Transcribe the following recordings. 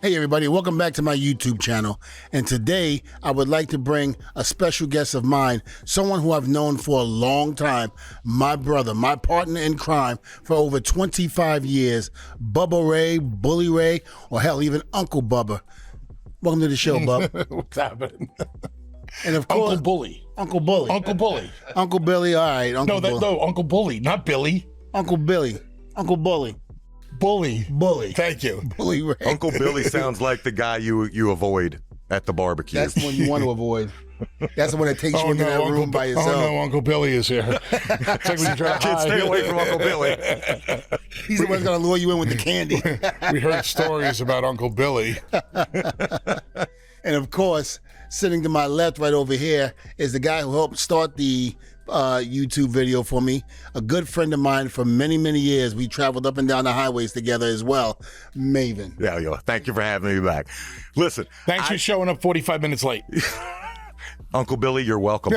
Hey everybody, welcome back to my YouTube channel. And today I would like to bring a special guest of mine, someone who I've known for a long time, my brother, my partner in crime for over 25 years, Bubba Ray, Bully Ray, or hell, even Uncle Bubba. Welcome to the show, Bub. What's happening? And of course, Uncle Bully. Uncle Bully. Uncle Bully. Uncle Billy, all right. No, Uncle Bully, not Billy. Uncle Billy. Uncle Bully. Bully. Thank you. Bully Ray. Uncle Billy sounds like the guy you avoid at the barbecue. That's the one you want to avoid. That's the one that takes you into that room by yourself. Oh no, Uncle Billy is here. It's like when you try to Kids, stay away from Uncle Billy. He's the one that's going to lure you in with the candy. We heard stories about Uncle Billy. And of course, sitting to my left right over here is the guy who helped start the YouTube video for me, a good friend of mine for many, many years. We traveled up and down the highways together as well, Maven. Yeah, yo, thank you for having me back. Listen. Thanks for showing up 45 minutes late. Uncle Billy, you're welcome.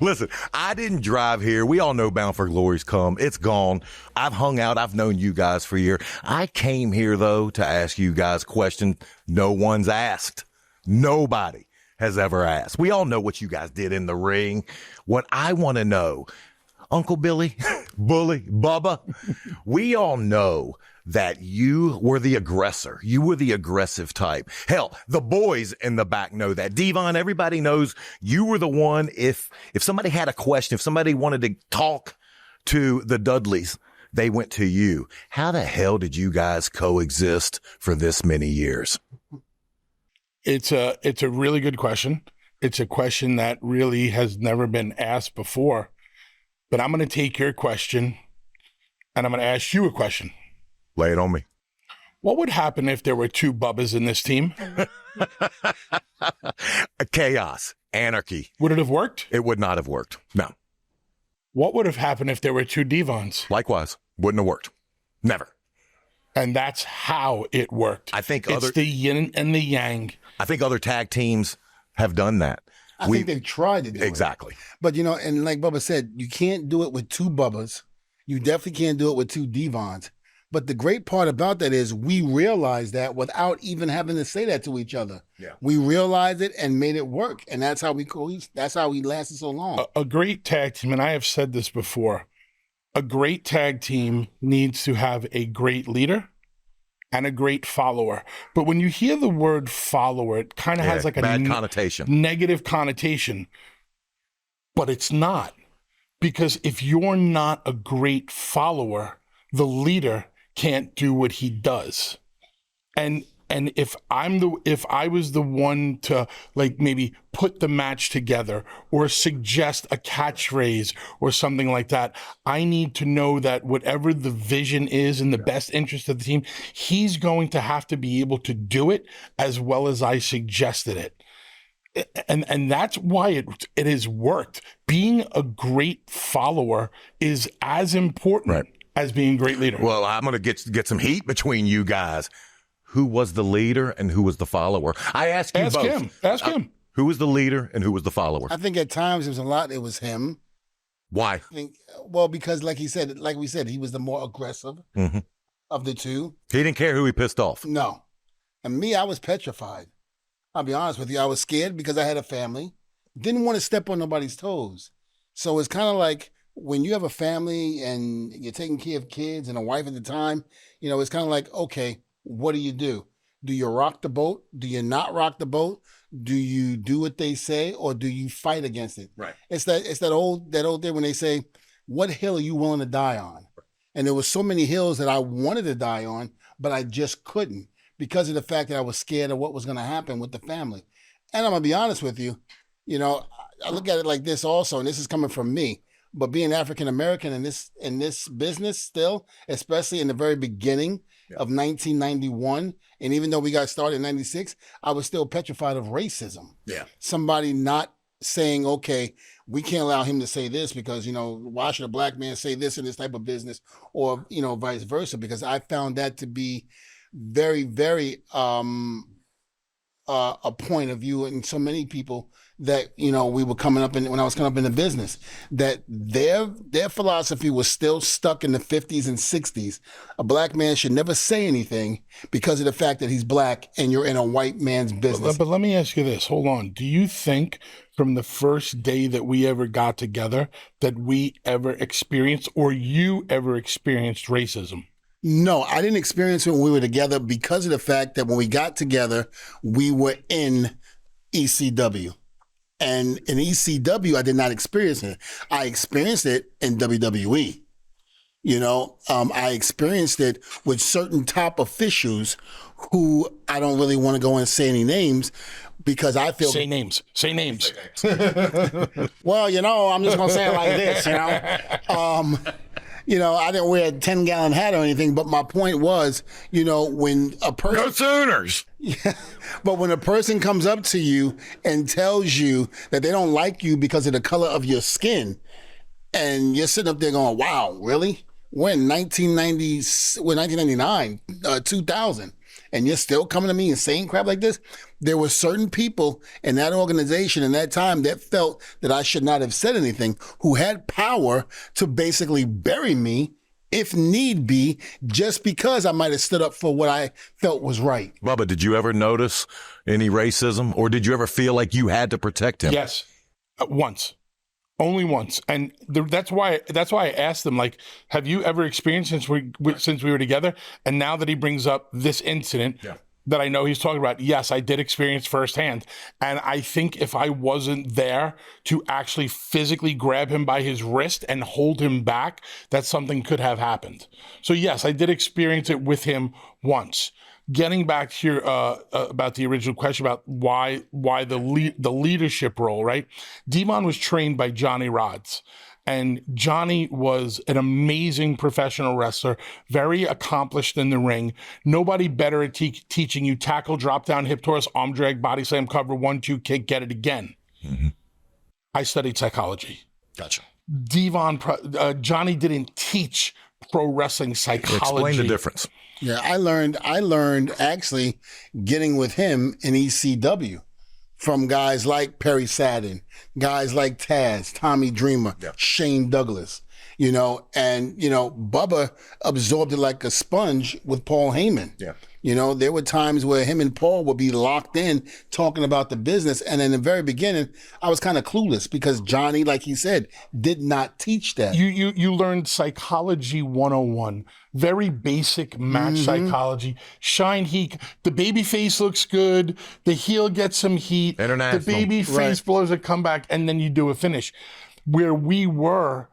Listen, I didn't drive here. We all know Bound for Glory's come. It's gone. I've hung out. I've known you guys for a year. I came here, though, to ask you guys a question no one's asked. Nobody has ever asked. We all know what you guys did in the ring. What I want to know, Uncle Billy, Bully, Bubba, we all know that you were the aggressor. You were the aggressive type. Hell, the boys in the back know that. D-Von, everybody knows you were the one. If somebody had a question, if somebody wanted to talk to the Dudleys, they went to you. How the hell did you guys coexist for this many years? It's a really good question. It's a question that really has never been asked before. But I'm going to take your question and I'm going to ask you a question. Lay it on me. What would happen if there were two Bubbas in this team? Chaos, anarchy. Would it have worked? It would not have worked. No. What would have happened if there were two D-Vons? Likewise, wouldn't have worked. Never. And that's how it worked. I think it's the yin and the yang. I think other tag teams have done that. I think they've tried to do it. Exactly. But, you know, and like Bubba said, you can't do it with two Bubbas. You definitely can't do it with two D-Vons. But the great part about that is we realized that without even having to say that to each other. Yeah. We realized it and made it work. And that's how we lasted so long. A great tag team, and I have said this before, a great tag team needs to have a great leader and a great follower. But when you hear the word follower, it kind of has like a bad connotation, negative connotation. But it's not. Because if you're not a great follower, the leader can't do what he does. And if I was the one to like maybe put the match together or suggest a catchphrase or something like that, I need to know that whatever the vision is in the best interest of the team, he's going to have to be able to do it as well as I suggested it. And that's why it has worked. Being a great follower is as important as being a great leader. Well, I'm going to get some heat between you guys. Who was the leader and who was the follower? I ask you both. Ask him. Who was the leader and who was the follower? I think at times it was him. Why? I think, because like we said, he was the more aggressive of the two. He didn't care who he pissed off. No. And me, I was petrified. I'll be honest with you. I was scared because I had a family. Didn't want to step on nobody's toes. So it's kind of like when you have a family and you're taking care of kids and a wife at the time, you know, it's kind of like, okay, what do? Do you rock the boat? Do you not rock the boat? Do you do what they say or do you fight against it? Right. It's that old thing when they say, what hill are you willing to die on? And there was so many hills that I wanted to die on, but I just couldn't because of the fact that I was scared of what was going to happen with the family. And I'm going to be honest with you, you know, I look at it like this also, and this is coming from me, but being African-American in this business still, especially in the very beginning of 1991, and even though we got started in 96, I was still petrified of racism. Yeah. Somebody not saying, okay, we can't allow him to say this because, you know, why should a black man say this in this type of business or, you know, vice versa? Because I found that to be very, very a point of view. And so many people that, you know, we were coming up in, when I was coming up in the business, that their philosophy was still stuck in the 50s and 60s. A black man should never say anything because of the fact that he's black and you're in a white man's business. But let me ask you this. Hold on. Do you think from the first day that we ever got together that we ever experienced, or you ever experienced, racism? No, I didn't experience it when we were together because of the fact that when we got together, we were in ECW. And in ECW, I did not experience it. I experienced it in WWE. You know, I experienced it with certain top officials who I don't really want to go and say any names because I feel... Say names. Say names. Well, you know, I'm just going to say it like this, you know. You know, I didn't wear a 10-gallon hat or anything, but my point was, you know, when a person... Go Sooners! Yeah, but when a person comes up to you and tells you that they don't like you because of the color of your skin, and you're sitting up there going, wow, really? We're in 1999, 2000, and you're still coming to me and saying crap like this? There were certain people in that organization in that time that felt that I should not have said anything, who had power to basically bury me if need be, just because I might have stood up for what I felt was right. Bubba, did you ever notice any racism, or did you ever feel like you had to protect him? Yes, once. Only once. And that's why I asked him, like, have you ever experienced since we were together? And now that he brings up this incident that I know he's talking about, yes, I did experience firsthand. And I think if I wasn't there to actually physically grab him by his wrist and hold him back, that something could have happened. So yes, I did experience it with him once. Getting back here about the original question about why the leadership role, right? D-Von was trained by Johnny Rodz, and Johnny was an amazing professional wrestler, very accomplished in the ring. Nobody better at teaching you tackle, drop down, hip toss, arm drag, body slam, cover, 1-2 kick, get it again. Mm-hmm. I studied psychology. Gotcha. D-Von, Johnny didn't teach pro wrestling psychology. Explain the difference. Yeah, I learned actually getting with him in ECW from guys like Perry Saturn, guys like Taz, Tommy Dreamer, Shane Douglas, you know, and, you know, Bubba absorbed it like a sponge with Paul Heyman. Yeah. You know, there were times where him and Paul would be locked in talking about the business. And in the very beginning, I was kind of clueless because Johnny, like he said, did not teach that. You learned psychology 101, very basic match psychology. Shine heat. The baby face looks good. The heel gets some heat. International. The baby face blows a comeback, and then you do a finish. Where we were,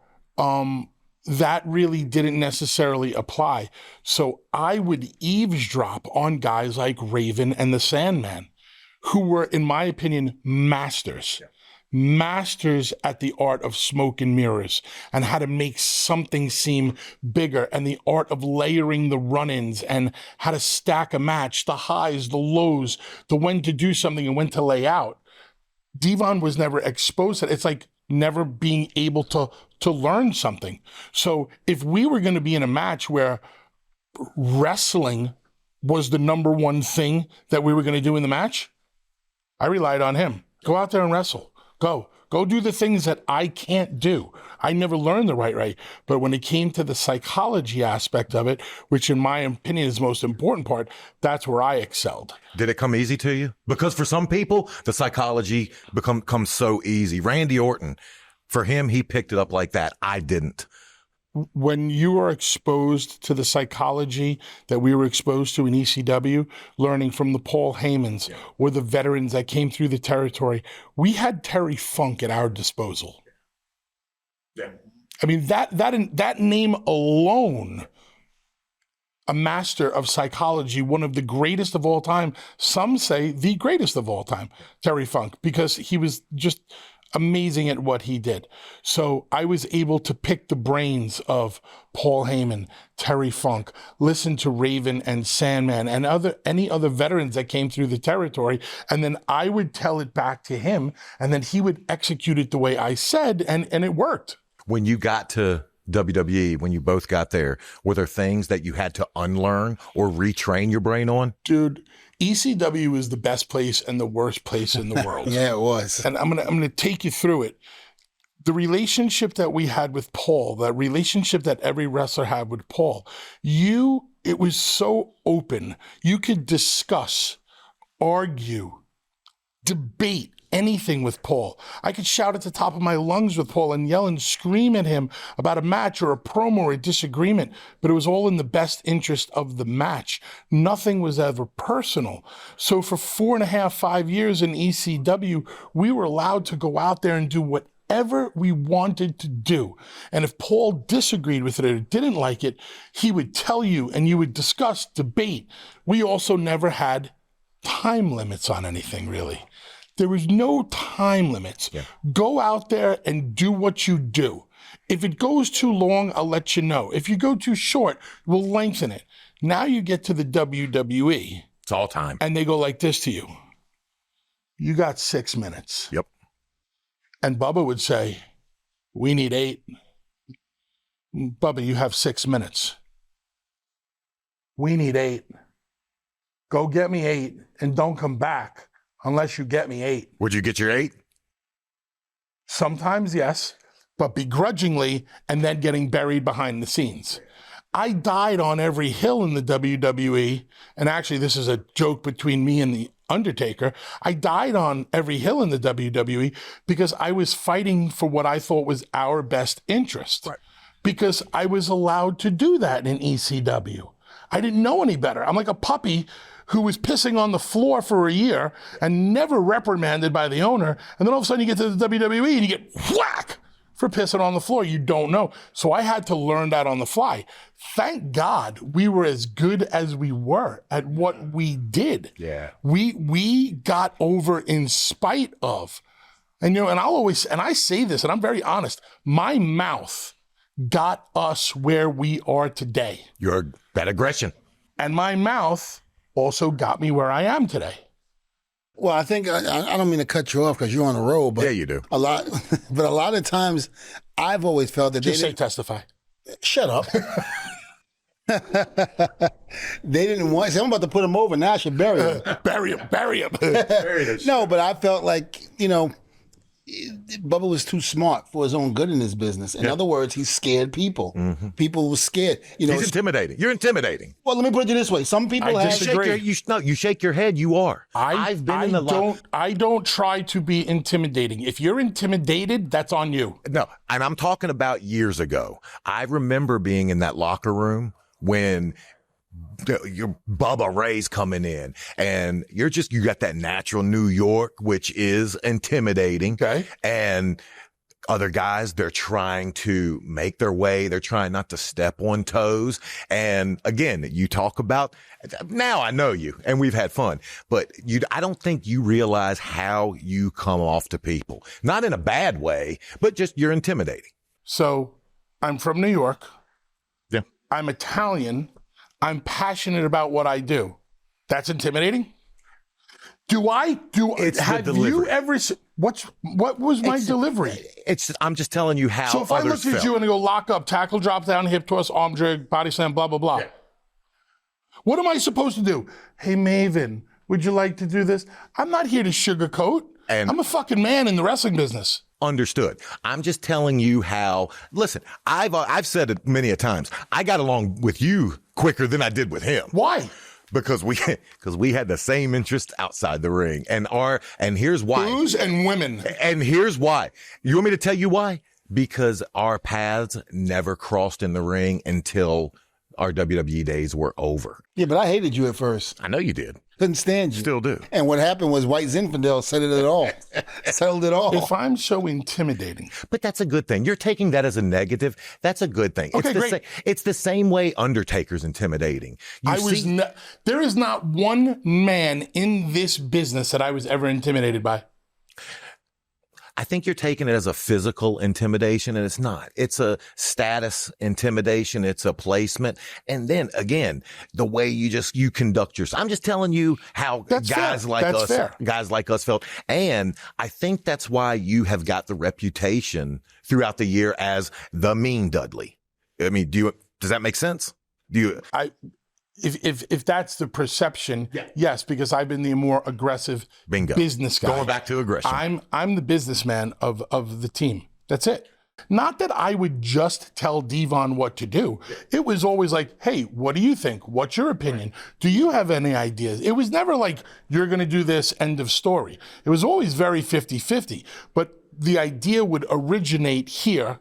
that really didn't necessarily apply. So I would eavesdrop on guys like Raven and the Sandman, who were, in my opinion, masters. Masters at the art of smoke and mirrors and how to make something seem bigger, and the art of layering the run-ins and how to stack a match, the highs, the lows, the when to do something and when to lay out. D-Von was never exposed to it. It's like never being able to learn something. So if we were going to be in a match where wrestling was the number one thing that we were going to do in the match, I relied on him. Go out there and wrestle. Go do the things that I can't do. I never learned the right. But when it came to the psychology aspect of it, which in my opinion is the most important part, that's where I excelled. Did it come easy to you? Because for some people, the psychology comes so easy. Randy Orton, for him, he picked it up like that. I didn't. When you are exposed to the psychology that we were exposed to in ECW, learning from the Paul Heymans or the veterans that came through the territory, we had Terry Funk at our disposal. Yeah. I mean, that name alone, a master of psychology, one of the greatest of all time, some say the greatest of all time, Terry Funk, because he was just amazing at what he did. So I was able to pick the brains of Paul Heyman, Terry Funk, listen to Raven and Sandman and any other veterans that came through the territory. And then I would tell it back to him, and then he would execute it the way I said, and it worked. When you got to WWE when you both got there? Were there things that you had to unlearn or retrain your brain on? Dude, ECW was the best place and the worst place in the world. Yeah, it was. And I'm gonna take you through it. The relationship that we had with Paul, that relationship that every wrestler had with Paul, it was so open. You could discuss, argue, debate anything with Paul. I could shout at the top of my lungs with Paul and yell and scream at him about a match or a promo or a disagreement, but it was all in the best interest of the match. Nothing was ever personal. So for 4.5, 5 years in ECW, we were allowed to go out there and do whatever we wanted to do. And if Paul disagreed with it or didn't like it, he would tell you and you would discuss, debate. We also never had time limits on anything, really. There was no time limits. Yeah. Go out there and do what you do. If it goes too long, I'll let you know. If you go too short, we'll lengthen it. Now you get to the WWE. It's all time. And they go like this to you. You got 6 minutes. Yep. And Bubba would say, we need 8. Bubba, you have 6 minutes. We need 8. Go get me 8 and don't come back unless you get me 8. Would you get your 8? Sometimes, yes, but begrudgingly and then getting buried behind the scenes. I died on every hill in the WWE, and actually this is a joke between me and the Undertaker. I died on every hill in the WWE because I was fighting for what I thought was our best interest. Right. Because I was allowed to do that in ECW. I didn't know any better. I'm like a puppy who was pissing on the floor for a year and never reprimanded by the owner. And then all of a sudden you get to the WWE and you get whack for pissing on the floor. You don't know. So I had to learn that on the fly. Thank God we were as good as we were at what we did. Yeah. We got over in spite of. And and I say this, and I'm very honest, my mouth got us where we are today. That aggression. And my mouth also got me where I am today. Well, I think I don't mean to cut you off because you're on the road, but yeah, you do a lot. But a lot of times, I've always felt that just say testify. Shut up. They didn't want. See, I'm about to put him over now. I should bury him. Bury him. No, but I felt like Bubba was too smart for his own good in this business. In other words, he scared people. Mm-hmm. People were scared. He's intimidating. You're intimidating. Well, let me put it this way: some people you shake your head. You are. I don't try to be intimidating. If you're intimidated, that's on you. No, and I'm talking about years ago. I remember being in that locker room when your Bubba Ray's coming in and you got that natural New York, which is intimidating. Okay. And other guys, they're trying to make their way. They're trying not to step on toes. And again, you talk about, now I know you and we've had fun, but I don't think you realize how you come off to people. Not in a bad way, but just you're intimidating. So I'm from New York. Yeah. I'm Italian. I'm passionate about what I do. That's intimidating? Have you ever, what was my delivery? I'm just telling you how. So if I looked at you and I go lock up, tackle, drop down, hip toss, arm drag, body slam, blah, blah, blah. Yeah. What am I supposed to do? Hey, Maven, would you like to do this? I'm not here to sugarcoat. I'm a fucking man in the wrestling business. Understood. I'm just telling you how, listen, I've said it many a times. I got along with you quicker than I did with him. Why? Because we had the same interests outside the ring and here's why. Booze and women. And here's why. You want me to tell you why? Because our paths never crossed in the ring until our WWE days were over. Yeah, but I hated you at first. I know you did. Couldn't stand you. Still do. And what happened was White Zinfandel settled it all. Settled it all. If I'm so intimidating. But that's a good thing. You're taking that as a negative. That's a good thing. Okay, great. It's the same way Undertaker's intimidating. There is not one man in this business that I was ever intimidated by. I think you're taking it as a physical intimidation, and it's not. It's a status intimidation. It's a placement. And then again, the way you conduct yourself. I'm just telling you how guys like us felt. And I think that's why you have got the reputation throughout the year as the mean Dudley. I mean, does that make sense? If that's the perception, yes, because I've been the more aggressive business guy. Going back to aggression. I'm the businessman of the team. That's it. Not that I would just tell D-Von what to do. It was always like, hey, what do you think? What's your opinion? Do you have any ideas? It was never like, you're going to do this, end of story. It was always very 50-50. But the idea would originate here,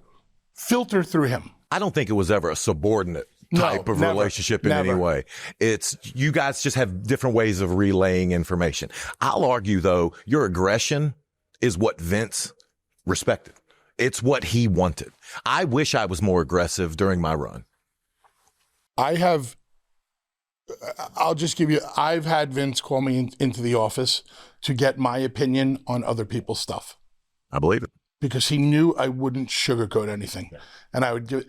filter through him. I don't think it was ever a subordinate type of relationship in any way. It's you guys just have different ways of relaying information. I'll argue, though, your aggression is what Vince respected. It's what he wanted. I wish I was more aggressive during my run. I've had Vince call me into the office to get my opinion on other people's stuff. I believe it. Because he knew I wouldn't sugarcoat anything. Yeah. And I would give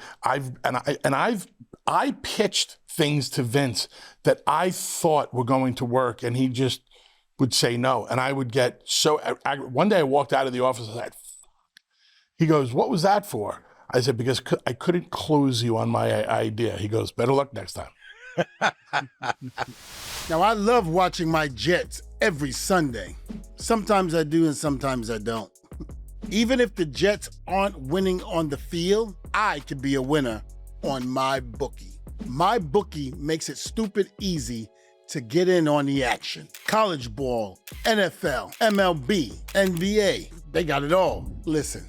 I pitched things to Vince that I thought were going to work, and he just would say no. And I would get so one day I walked out of the office and I said, he goes, what was that for? I said, because I couldn't close you on my idea. He goes, better luck next time. Now, I love watching my Jets every Sunday. Sometimes I do and sometimes I don't. Even if the Jets aren't winning on the field, I could be a winner on MyBookie. MyBookie makes it stupid easy to get in on the action. College ball, NFL, MLB, NBA, they got it all. Listen.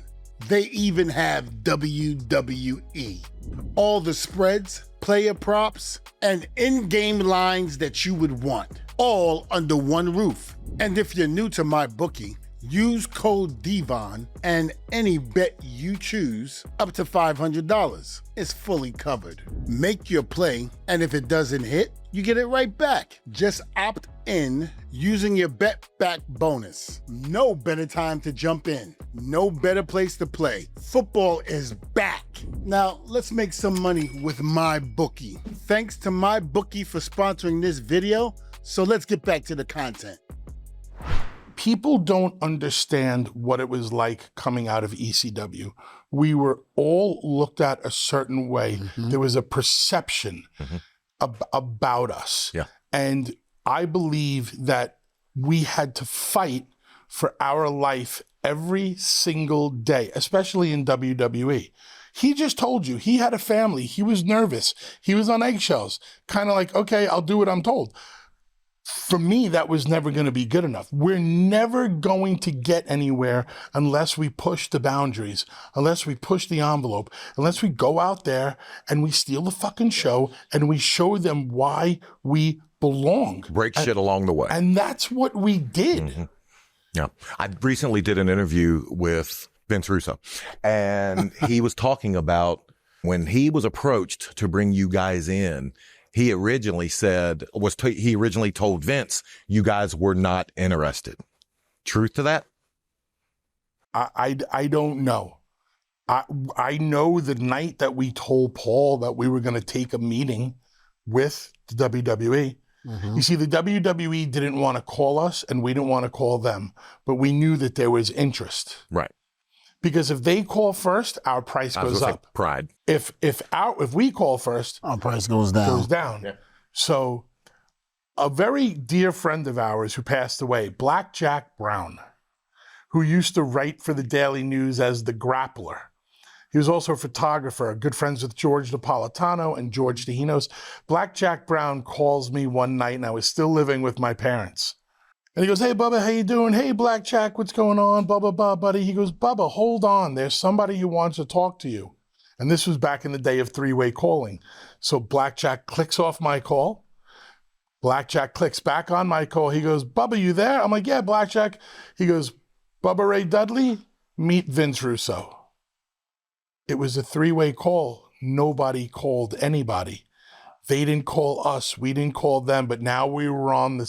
They even have WWE. All the spreads, player props, and in-game lines that you would want, all under one roof. And if you're new to MyBookie, use code D-Von and any bet you choose up to $500 is fully covered. Make your play, and if it doesn't hit, you get it right back. Just opt in using your bet back bonus. No better time to jump in. No better place to play. Football is back. Now, let's make some money with MyBookie. Thanks to MyBookie for sponsoring this video. So let's get back to the content. People don't understand what it was like coming out of ECW. We were all looked at a certain way. Mm-hmm. There was a perception about us. Yeah. And I believe that we had to fight for our life every single day, especially in WWE. He just told you he had a family. He was nervous. He was on eggshells. Kind of like, okay, I'll do what I'm told. For me, that was never going to be good enough. We're never going to get anywhere unless we push the boundaries, unless we push the envelope, unless we go out there and we steal the fucking show and we show them why we belong. Break shit along the way. And that's what we did. Mm-hmm. Yeah. I recently did an interview with Vince Russo, and he was talking about when he was approached to bring you guys in. He originally he originally told Vince you guys were not interested. Truth to that? I don't know. I know the night that we told Paul that we were going to take a meeting with the WWE. Mm-hmm. You see, the WWE didn't want to call us and we didn't want to call them, but we knew that there was interest. Right. Because if they call first, our price goes up. Pride. If we call first, our price goes down. Yeah. So a very dear friend of ours who passed away, Black Jack Brown, who used to write for the Daily News as the Grappler. He was also a photographer, good friends with George Napolitano and George Tahinos. Black Jack Brown calls me one night, and I was still living with my parents. And he goes, hey, Bubba, how you doing? Hey, Black Jack, what's going on? Bubba, buddy. He goes, Bubba, hold on. There's somebody who wants to talk to you. And this was back in the day of three-way calling. So Black Jack clicks off my call. Black Jack clicks back on my call. He goes, Bubba, you there? I'm like, yeah, Black Jack. He goes, Bubba Ray Dudley, meet Vince Russo. It was a three-way call. Nobody called anybody. They didn't call us. We didn't call them. But now we were on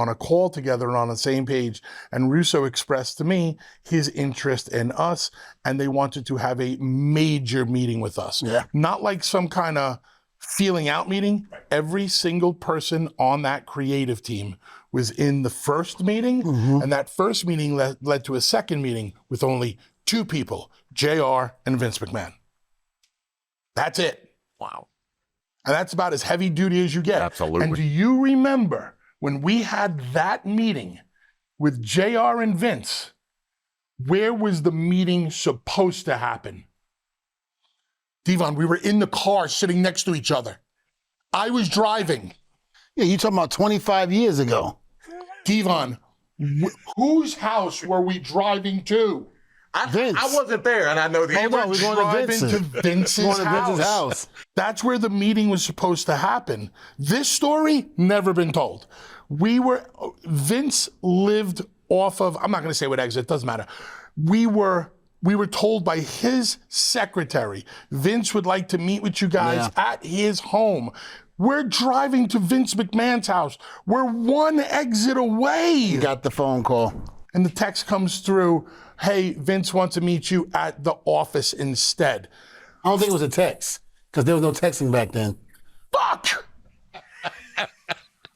a call together and on the same page. And Russo expressed to me his interest in us, and they wanted to have a major meeting with us. Yeah. Not like some kind of feeling out meeting. Right. Every single person on that creative team was in the first meeting, and that first meeting led to a second meeting with only two people, JR and Vince McMahon. That's it. Wow. And that's about as heavy duty as you get. Absolutely. And do you remember when we had that meeting with JR and Vince? Where was the meeting supposed to happen? D-Von, we were in the car sitting next to each other. I was driving. Yeah, you talking about 25 years ago. D-Von, whose house were we driving to? Vince. I wasn't there, and I know the Hold on, we're going to Driving Vince's. to Vince's Going to house. Vince's house. That's where the meeting was supposed to happen. This story, never been told. Vince lived off of, I'm not going to say what exit, doesn't matter. We were told by his secretary, Vince would like to meet with you guys at his home. We're driving to Vince McMahon's house. We're one exit away. You got the phone call. And the text comes through, hey, Vince wants to meet you at the office instead. I don't think it was a text, because there was no texting back then. Fuck! I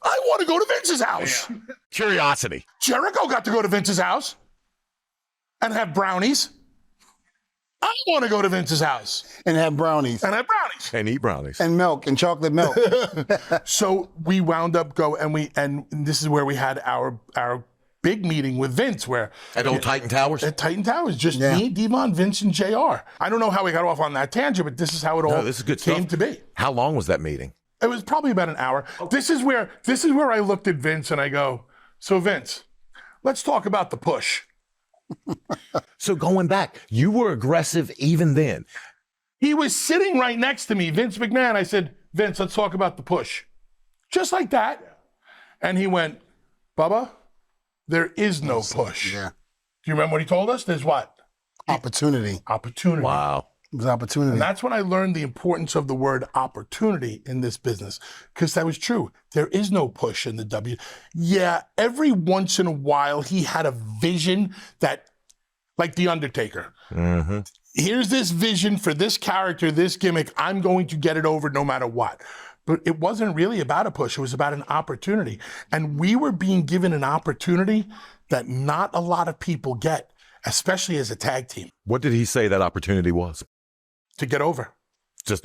want to go to Vince's house. curiosity. Jericho got to go to Vince's house and have brownies. I want to go to Vince's house And have brownies. and have brownies. And eat brownies. And milk and chocolate milk. So we wound up and this is where we had our big meeting with Vince, where At Old Titan Towers? at Titan Towers, just me, D-Von, Vince, and JR. I don't know how we got off on that tangent, but this is how it all this is good came stuff. to be. How long was that meeting? It was probably about an hour. This is where I looked at Vince and I go, so Vince, let's talk about the push. So going back, you were aggressive even then. He was sitting right next to me, Vince McMahon. I said, Vince, let's talk about the push. Just like that. And he went, Bubba, there is no push. Yeah. Do you remember what he told us? There's what? Opportunity. Opportunity. Wow. It was opportunity. And that's when I learned the importance of the word opportunity in this business, because that was true. There is no push in the W. Yeah, every once in a while he had a vision that, like the Undertaker. Mm-hmm. Here's this vision for this character, this gimmick. I'm going to get it over no matter what. But it wasn't really about a push. It was about an opportunity. And we were being given an opportunity that not a lot of people get, especially as a tag team, What did he say that opportunity was? to get over.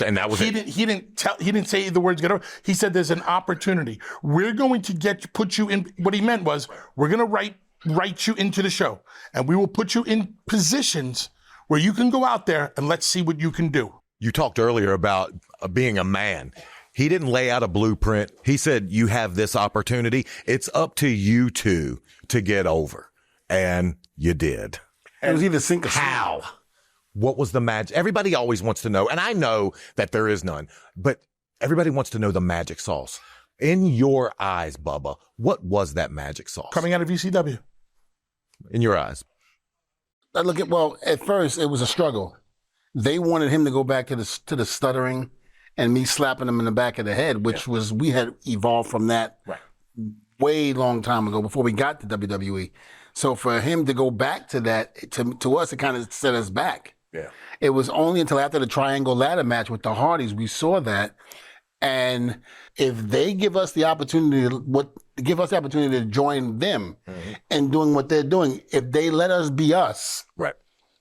And that was it. He didn't say the words get over. He said there's an opportunity. We're going to put you in. What he meant was we're going to write you into the show, and we will put you in positions where you can go out there and let's see what you can do. You talked earlier about being a man. He didn't lay out a blueprint. He said, you have this opportunity. It's up to you two to get over. And you did. It was either sink or swim. How? What was the magic? Everybody always wants to know, and I know that there is none, but everybody wants to know the magic sauce. In your eyes, Bubba, what was that magic sauce? Coming out of ECW. In your eyes. At first it was a struggle. They wanted him to go back to the stuttering and me slapping him in the back of the head, which was, we had evolved from that way long time ago before we got to WWE. So for him to go back to that, to us, it kind of set us back. Yeah. It was only until after the triangle ladder match with the Hardys we saw that. And if they give us the opportunity to join them and doing what they're doing, if they let us be us, Right.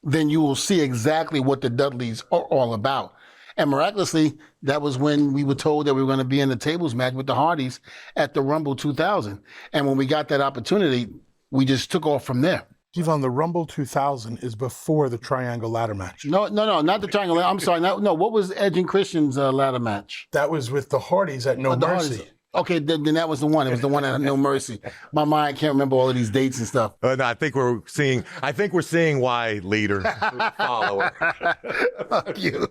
then you will see exactly what the Dudleys are all about. And miraculously, that was when we were told that we were going to be in the tables match with the Hardys at the Rumble 2000. And when we got that opportunity, we just took off from there. D-Von, the Rumble 2000 is before the Triangle Ladder match. No, not the triangle. I'm sorry. No, what was Edge and Christian's ladder match? That was with the Hardys at No The Mercy. Hardys. Okay, then that was the one. It was the one at No Mercy. My mind can't remember all of these dates and stuff. No, I think we're seeing why, leader, follower. Fuck you.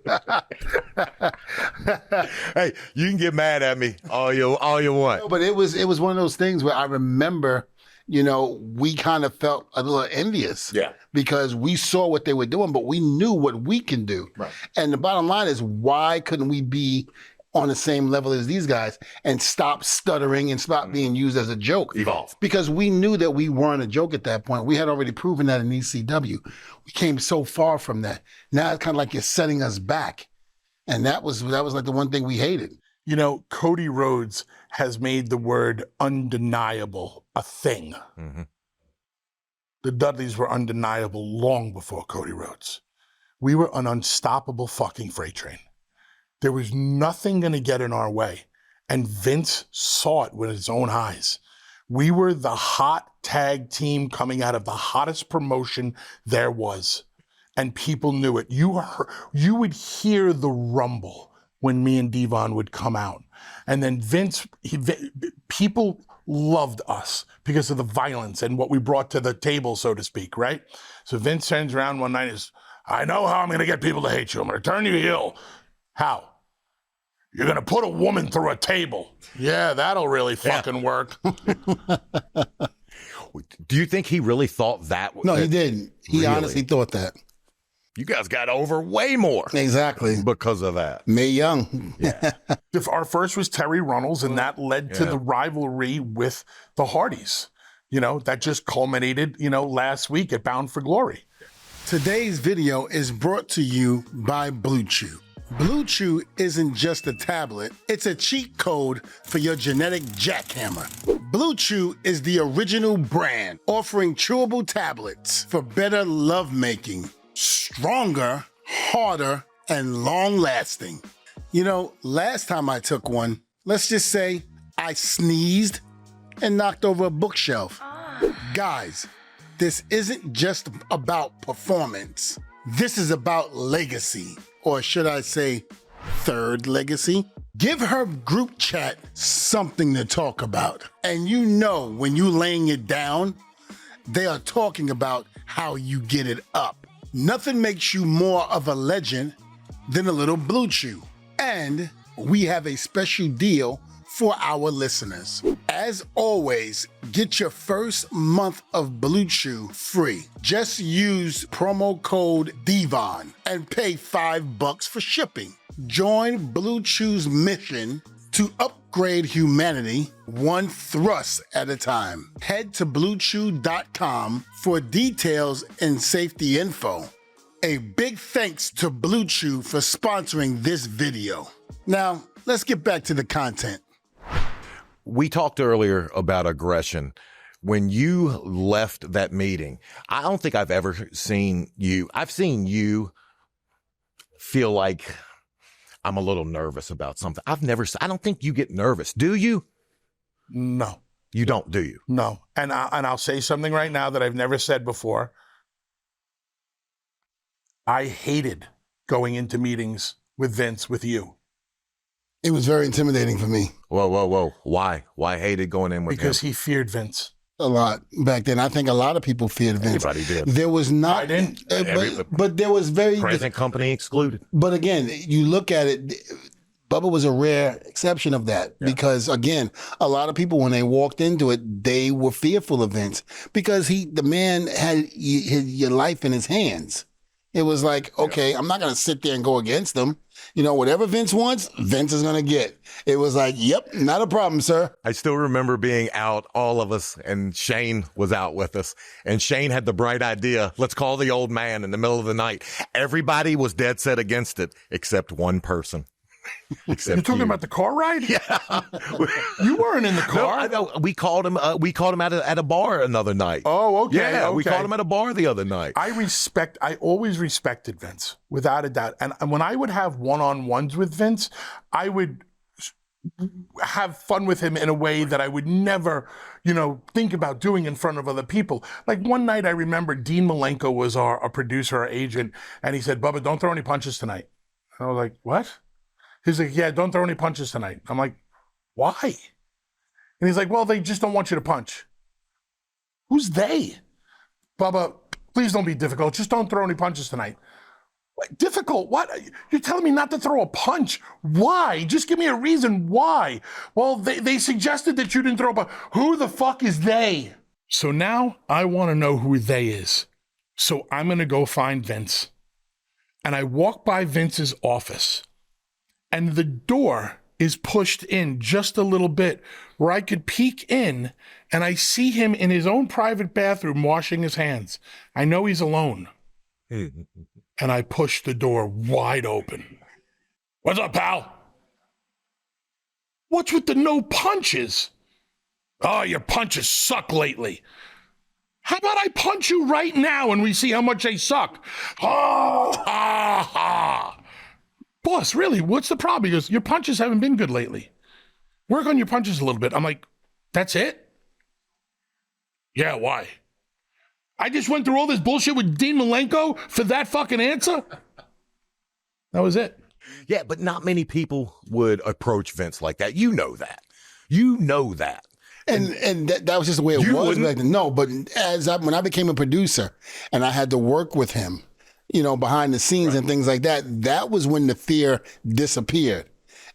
Hey, you can get mad at me all you want. But it was one of those things where I remember, we kind of felt a little envious. Yeah. Because we saw what they were doing, but we knew what we can do. Right. And the bottom line is, why couldn't we be on the same level as these guys and stop stuttering and stop being used as a joke? Evolve. Because we knew that we weren't a joke at that point. We had already proven that in ECW. We came so far from that. Now it's kind of like you're setting us back. And that was like the one thing we hated. Cody Rhodes has made the word undeniable a thing. Mm-hmm. The Dudleys were undeniable long before Cody Rhodes. We were an unstoppable fucking freight train. There was nothing going to get in our way. And Vince saw it with his own eyes. We were the hot tag team coming out of the hottest promotion there was. And people knew it. You would hear the rumble when me and D-Von would come out. And then Vince, people loved us because of the violence and what we brought to the table, so to speak, right? So Vince turns around one night and says, I know how I'm going to get people to hate you. I'm going to turn you heel. How? You're going to put a woman through a table. Yeah, that'll really fucking work. Do you think he really thought that? No, he didn't. He honestly thought that. You guys got over way more. Exactly. Because of that. Mae Young. Yeah. Our first was Terry Runnels, and that led to the rivalry with the Hardys. You know, that just culminated, last week at Bound for Glory. Today's video is brought to you by Blue Chew. Blue Chew isn't just a tablet, it's a cheat code for your genetic jackhammer. Blue Chew is the original brand offering chewable tablets for better lovemaking, stronger, harder, and long-lasting. Last time I took one, let's just say I sneezed and knocked over a bookshelf. Guys, this isn't just about performance. This is about legacy, or should I say, third legacy? Give her group chat something to talk about. And when you laying it down, they are talking about how you get it up. Nothing makes you more of a legend than a little Blue Chew. And we have a special deal for our listeners. As always, get your first month of Blue Chew free. Just use promo code D-Von and pay $5 for shipping. Join Blue Chew's mission to upgrade humanity one thrust at a time. Head to bluechew.com for details and safety info. A big thanks to Blue Chew for sponsoring this video. Now, let's get back to the content. We talked earlier about aggression. When you left that meeting, I don't think I've ever seen you. I've seen you feel like I'm a little nervous about something. I don't think you get nervous. Do you? No. You don't, do you? No. And I'll say something right now that I've never said before. I hated going into meetings with Vince with you. It was very intimidating for me. Whoa. Why? Why hated going in with him? Because he feared Vince. A lot back then. I think a lot of people feared Vince. Everybody did. There was not, I didn't. But there was very present company excluded. But again, you look at it, Bubba was a rare exception of that because again, a lot of people when they walked into it, they were fearful of Vince because the man had your life in his hands. It was like, okay, I'm not going to sit there and go against him. Whatever Vince wants, Vince is going to get. It was like, yep, not a problem, sir. I still remember being out, all of us, and Shane was out with us. And Shane had the bright idea, let's call the old man in the middle of the night. Everybody was dead set against it, except one person. You're talking about the car ride? Yeah. You weren't in the car. No, I know. We called him at a bar another night. Oh, okay. Yeah, okay. we called him at a bar the other night. I always respected Vince, without a doubt. And when I would have one-on-ones with Vince, I would have fun with him in a way that I would never, think about doing in front of other people. Like one night I remember Dean Malenko was our producer, our agent, and he said, Bubba, don't throw any punches tonight. And I was like, what? He's like, yeah, don't throw any punches tonight. I'm like, why? And he's like, well, they just don't want you to punch. Who's they? Bubba, please don't be difficult. Just don't throw any punches tonight. What, difficult? What? You're telling me not to throw a punch? Why? Just give me a reason why. Well, they suggested that you didn't throw a punch. Who the fuck is they? So now I want to know who they is. So I'm going to go find Vince. And I walk by Vince's office. And the door is pushed in just a little bit where I could peek in and I see him in his own private bathroom washing his hands. I know he's alone. And I push the door wide open. What's up, pal? What's with the no punches? Oh, your punches suck lately. How about I punch you right now and we see how much they suck? Oh, ha, ha. boss, really, what's the problem? He goes, your punches haven't been good lately. Work on your punches a little bit. I'm like, that's it? Yeah, why? I just went through all this bullshit with Dean Malenko for that fucking answer? That was it. Yeah, but not many people would approach Vince like that. You know that. You know that. And that was just the way it was back then. No, but when I became a producer and I had to work with him, behind the scenes and things like that, that was when the fear disappeared.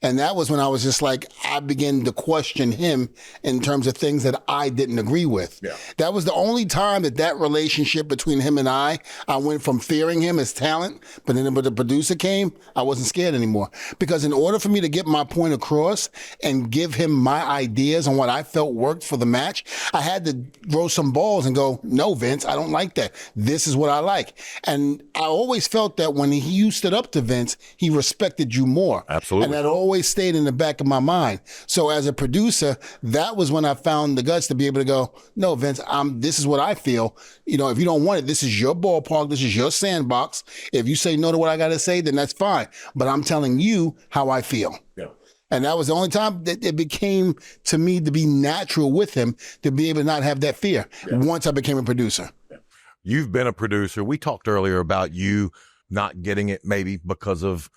And that was when I was just like, I began to question him in terms of things that I didn't agree with. Yeah. That was the only time that relationship between him and I went from fearing him as talent, but then when the producer came, I wasn't scared anymore. Because in order for me to get my point across and give him my ideas on what I felt worked for the match, I had to throw some balls and go, no, Vince, I don't like that. This is what I like. And I always felt that when you stood up to Vince, he respected you more. Absolutely. And that always stayed in the back of my mind. So as a producer, that was when I found the guts to be able to go, no, Vince, this is what I feel. If you don't want it, this is your ballpark. This is your sandbox. If you say no to what I got to say, then that's fine. But I'm telling you how I feel. Yeah. And that was the only time that it became to me to be natural with him, to be able to not have that fear once I became a producer. Yeah. You've been a producer. We talked earlier about you not getting it maybe because of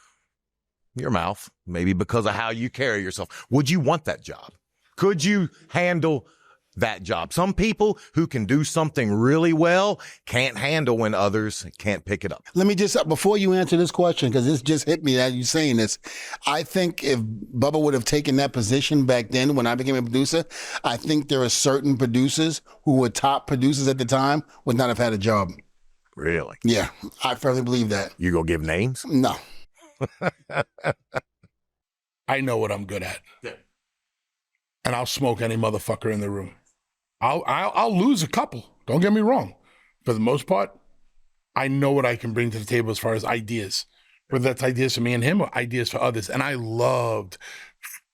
your mouth, maybe because of how you carry yourself. Would you want that job? Could you handle that job? Some people who can do something really well can't handle when others can't pick it up. Let me just, before you answer this question, because this just hit me as you saying this, I think if Bubba would have taken that position back then when I became a producer, I think there are certain producers who were top producers at the time would not have had a job. Really? Yeah, I firmly believe that. You gonna give names? No. I know what I'm good at. Yeah. And I'll smoke any motherfucker in the room. I'll lose a couple. Don't get me wrong. For the most part, I know what I can bring to the table as far as ideas. Whether that's ideas for me and him or ideas for others. And I loved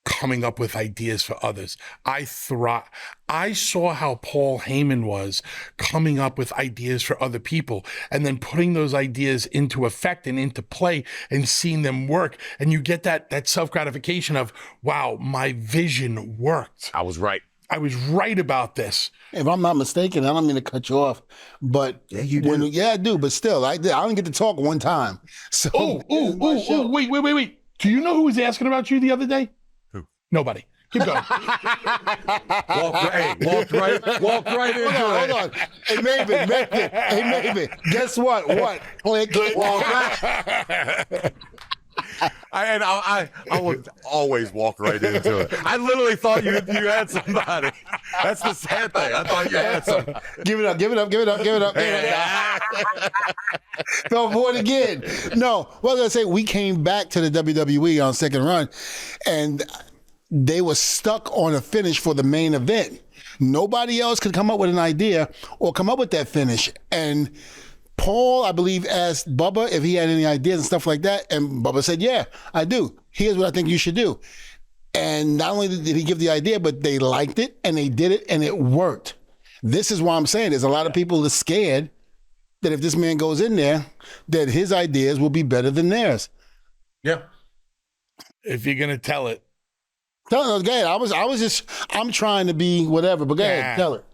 coming up with ideas for others. I saw how Paul Heyman was coming up with ideas for other people and then putting those ideas into effect and into play and seeing them work. And you get that self-gratification of, wow, my vision worked. I was right. I was right about this. If I'm not mistaken, I don't mean to cut you off, but yeah, you do. I do, but still, I only get to talk one time. So, wait. Do you know who was asking about you the other day? Nobody. Keep going. Walk right into it. Hold on. Hey, Maven. Guess what? What? Click. Walk right. I would always walk right into it. I literally thought you had somebody. That's the sad thing. I thought you had somebody. Give it up. Don't avoid again. No, well, I was going to say, we came back to the WWE on second run, and they were stuck on a finish for the main event. Nobody else could come up with an idea or come up with that finish. And Paul, I believe, asked Bubba if he had any ideas and stuff like that. And Bubba said, yeah, I do. Here's what I think you should do. And not only did he give the idea, but they liked it and they did it and it worked. This is why I'm saying there's a lot of people that are scared that if this man goes in there, that his ideas will be better than theirs. Yeah. If you're going to tell it. Go ahead. I'm trying to be whatever, but go ahead, tell it.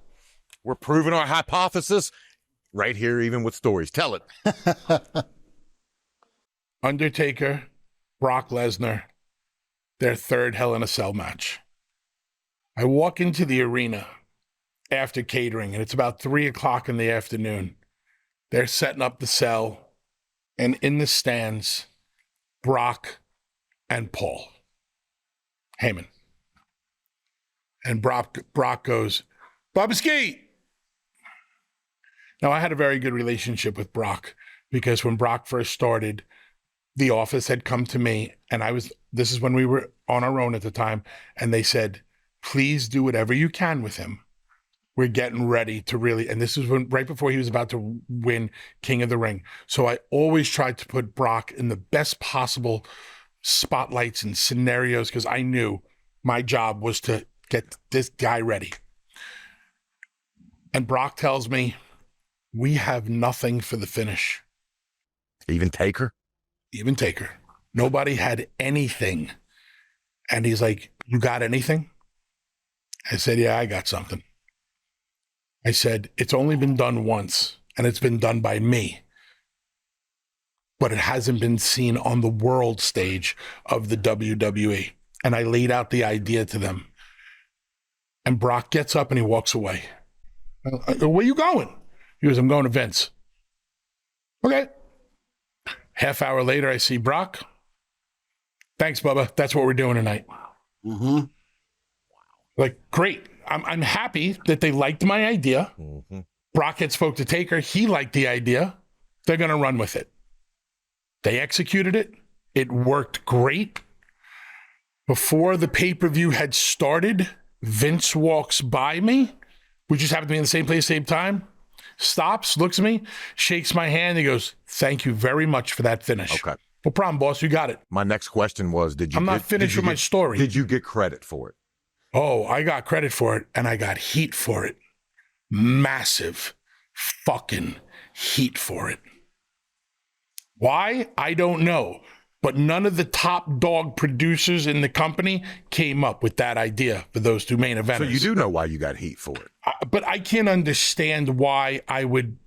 We're proving our hypothesis right here, even with stories. Tell it. Undertaker, Brock Lesnar, their third Hell in a Cell match. I walk into the arena after catering, and it's about 3:00 in the afternoon. They're setting up the cell, and in the stands, Brock and Paul Heyman. And Brock goes, Bubba. Now, I had a very good relationship with Brock because when Brock first started, the office had come to me, and this is when we were on our own at the time, and they said, please do whatever you can with him. We're getting ready to really, and this was right before he was about to win King of the Ring. So I always tried to put Brock in the best possible spotlights and scenarios because I knew my job was to get this guy ready. And Brock tells me, we have nothing for the finish. Even Taker? Even Taker. Nobody had anything. And he's like, you got anything? I said, yeah, I got something. I said, it's only been done once, and it's been done by me. But it hasn't been seen on the world stage of the WWE. And I laid out the idea to them. And Brock gets up and he walks away. I go, where you going? He goes, I'm going to Vince. Okay. Half hour later, I see Brock. Thanks, Bubba. That's what we're doing tonight. Mm-hmm. Like, great. I'm happy that they liked my idea. Mm-hmm. Brock had spoke to Taker. He liked the idea. They're going to run with it. They executed it. It worked great. Before the pay-per-view had started, Vince walks by me. We just happened to be in the same place, same time. Stops, looks at me, shakes my hand. He goes, thank you very much for that finish. Okay. No problem, boss. You got it. My next question was, I'm not finished with my story. Did you get credit for it? Oh, I got credit for it, and I got heat for it. Massive fucking heat for it. Why? I don't know. But none of the top dog producers in the company came up with that idea for those two main events. So you do know why you got heat for it. But I can't understand why I would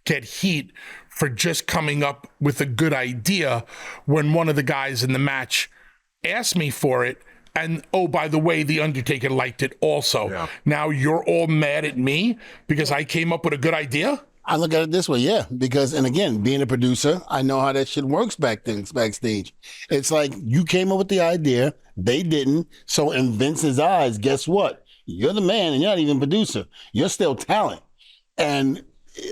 get heat for just coming up with a good idea when one of the guys in the match asked me for it. And, oh, by the way, The Undertaker liked it also. Yeah. Now you're all mad at me because I came up with a good idea? I look at it this way, yeah, because, and again, being a producer, I know how that shit works backstage. It's like you came up with the idea, they didn't. So in Vince's eyes, guess what? You're the man and you're not even a producer. You're still talent. And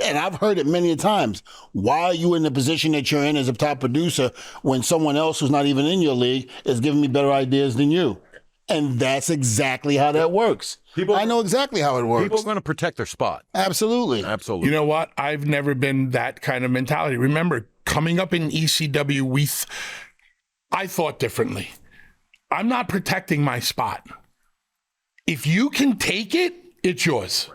I've heard it many times. Why are you in the position that you're in as a top producer when someone else who's not even in your league is giving me better ideas than you? And that's exactly how that works. I know exactly how it works. People are going to protect their spot. Absolutely. Absolutely. You know what? I've never been that kind of mentality. Remember, coming up in ECW, I thought differently. I'm not protecting my spot. If you can take it, it's yours.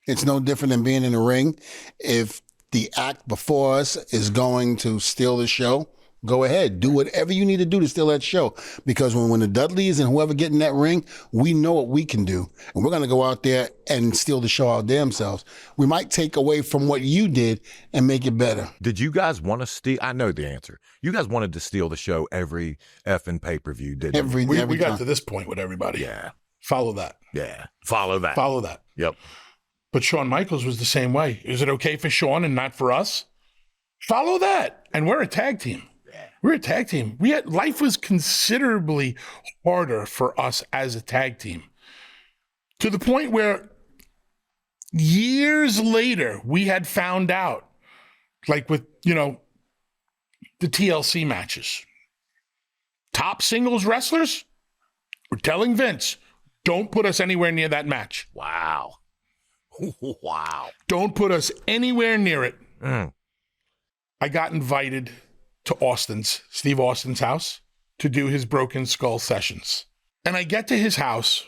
It's no different than being in the ring. If the act before us is going to steal the show, go ahead. Do whatever you need to do to steal that show. Because when the Dudleys and whoever get in that ring, we know what we can do. And we're going to go out there and steal the show our damn selves. We might take away from what you did and make it better. Did you guys want to steal? I know the answer. You guys wanted to steal the show every effing pay-per-view, didn't you? We got to this point with everybody. Yeah. Follow that. Yeah. Follow that. Follow that. Yep. But Shawn Michaels was the same way. Is it okay for Shawn and not for us? Follow that. And we're a tag team. We're a tag team. Life was considerably harder for us as a tag team. To the point where years later, we had found out, like with, the TLC matches. Top singles wrestlers were telling Vince, don't put us anywhere near that match. Wow. Wow. Don't put us anywhere near it. I got invited to Steve Austin's house to do his Broken Skull sessions. And I get to his house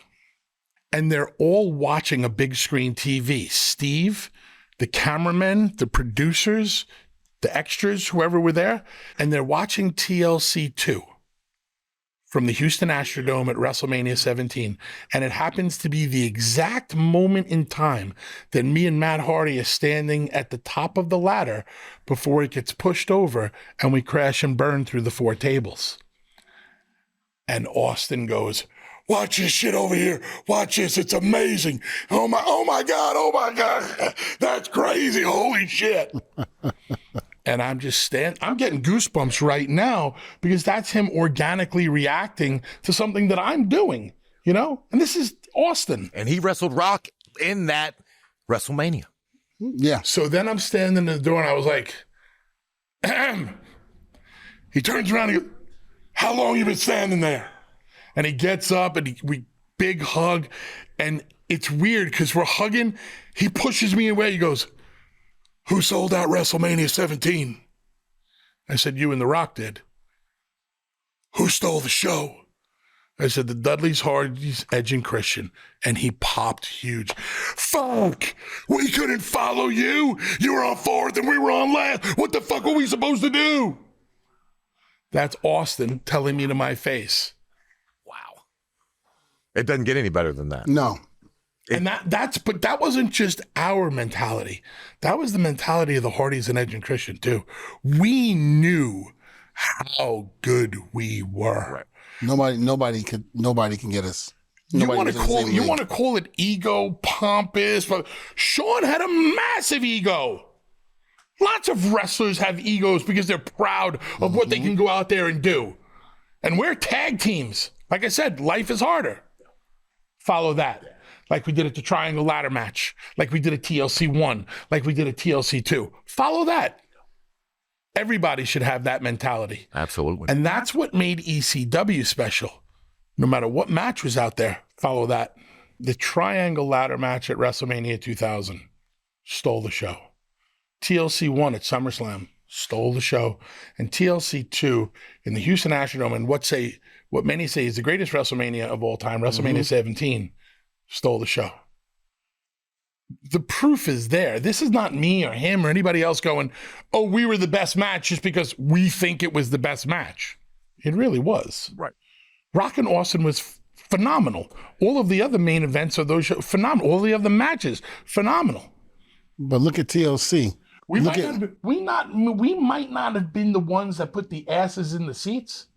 and they're all watching a big screen TV. Steve, the cameramen, the producers, the extras, whoever were there, and they're watching TLC 2 from the Houston Astrodome at WrestleMania 17. And it happens to be the exact moment in time that me and Matt Hardy are standing at the top of the ladder before it gets pushed over and we crash and burn through the 4 tables. And Austin goes, watch this shit over here. Watch this. It's amazing. Oh my God. That's crazy. Holy shit. And I'm just I'm getting goosebumps right now because that's him organically reacting to something that I'm doing, And this is Austin. And he wrestled Rock in that WrestleMania. Yeah. So then I'm standing in the door and I was like, ahem. He turns around and goes, how long you been standing there? And he gets up and we big hug. And it's weird because we're hugging. He pushes me away. He goes, who sold out WrestleMania 17? I said, you and The Rock did. Who stole the show? I said, the Dudleys, Hardys, Edge, and Christian. And he popped huge. Fuck! We couldn't follow you. You were on 4th and we were on last. What the fuck were we supposed to do? That's Austin telling me to my face. Wow. It doesn't get any better than that. No. And but that wasn't just our mentality. That was the mentality of the Hardys and Edge and Christian too. We knew how good we were. Right. Nobody can get us. You want to call it ego, pompous, but Sean had a massive ego. Lots of wrestlers have egos because they're proud of what they can go out there and do. And we're tag teams. Like I said, life is harder. Follow that. Like we did at the Triangle Ladder match, like we did at TLC 1, like we did at TLC 2. Follow that. Everybody should have that mentality. Absolutely. And that's what made ECW special. No matter what match was out there, follow that. The Triangle Ladder match at WrestleMania 2000 stole the show. TLC 1 at SummerSlam stole the show. And TLC 2 in the Houston Astrodome, and what many say is the greatest WrestleMania of all time, WrestleMania 17, stole the show. The proof is there. This is not me or him or anybody else going, oh, we were the best match just because we think it was the best match. It really was. Right. Rock and Austin was phenomenal. All of the other main events of those shows, phenomenal. All the other matches, phenomenal. But look at TLC. We might not have been the ones that put the asses in the seats,